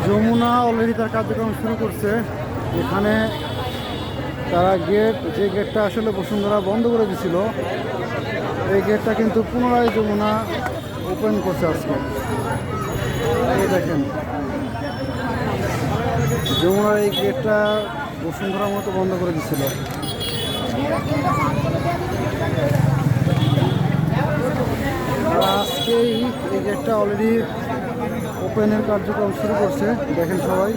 Jamuna already তার কার্যক্রম শুরু করছে। এখানে তারা যে গেটটা আসলে বসুন্ধরা বন্ধ করে দিছিল, এই গেটটা কিন্তু পুনরায় যমুনা ওপেন করছে আজকে। এই দেখেন, যমুনার এই গেটটা বসুন্ধরার মতো বন্ধ করে দিছিল। আজকেই এই গেটটা অলরেডি ওপেনের কার্যক্রম শুরু করছে। দেখেন সবাই,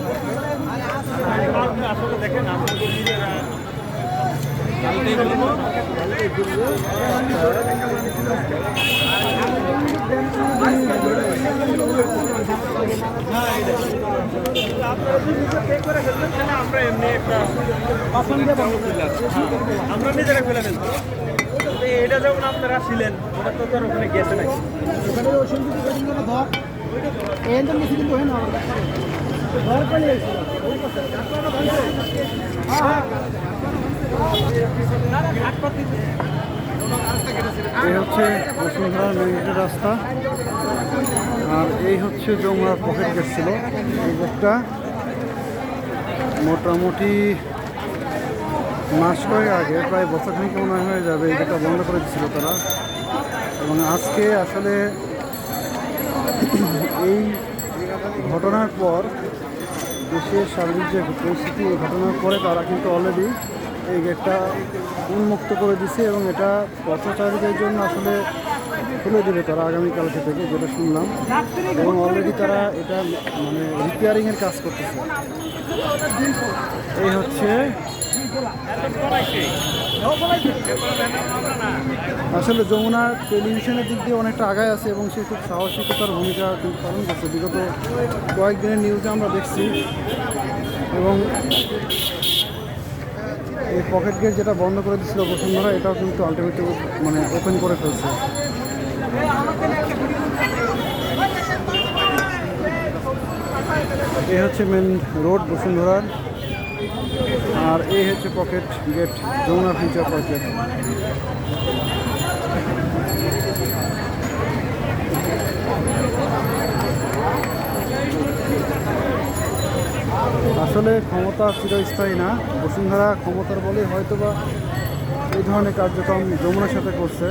আমরা নিজেরা ফেলে ফেলবো। এটা যখন আপনারা ছিলেন ওটা তো তোর ওখানে গেছে নাকি? এই হচ্ছে বসুন্ধরার মেন গেটের রাস্তা, আর এই হচ্ছে যমুনার পকেট গেট ছিল। এই গেটটা মোটামুটি মাস কয়েক আগে, প্রায় বছরখানিক মনে হয়ে যাবে, এই গেটটা বন্ধ করে দিচ্ছিল তারা। এবং আজকে আসলে এই ঘটনার পর, দেশের সার্বিক যে পরিস্থিতি, এই ঘটনার পরে তারা কিন্তু অলরেডি এই গেটটা উন্মুক্ত করে দিছে এবং এটা পথচারীদের জন্য আসলে খুলে দেবে তারা আগামীকালকে থেকে, যেটা শুনলাম। এবং অলরেডি তারা এটা মানে রিপেয়ারিংয়ের কাজ করতেছে। এই হচ্ছে আসলে যমুনা টেলিভিশনের দিক দিয়ে অনেকটা আগায় আছে এবং সে খুব সাহসিকতার ভূমিকা কিন্তু পালন করছে। বিগত কয়েকদিনের নিউজে আমরা দেখছি। এবং এই পকেট গেট যেটা বন্ধ করে দিচ্ছিল বসুন্ধরা, এটাও কিন্তু আলটিমেটলি মানে ওপেন করে ফেলছে। এই হচ্ছে মেন রোড বসুন্ধরার, আর এই হচ্ছে pocket gate, Jamuna future pocket. আসলে ক্ষমতা চিরস্থায়ী না, বসুন্ধরা ক্ষমতার বলে হয়তোবা এই ধরনের কার্যক্রম যমুনার সাথে করছে।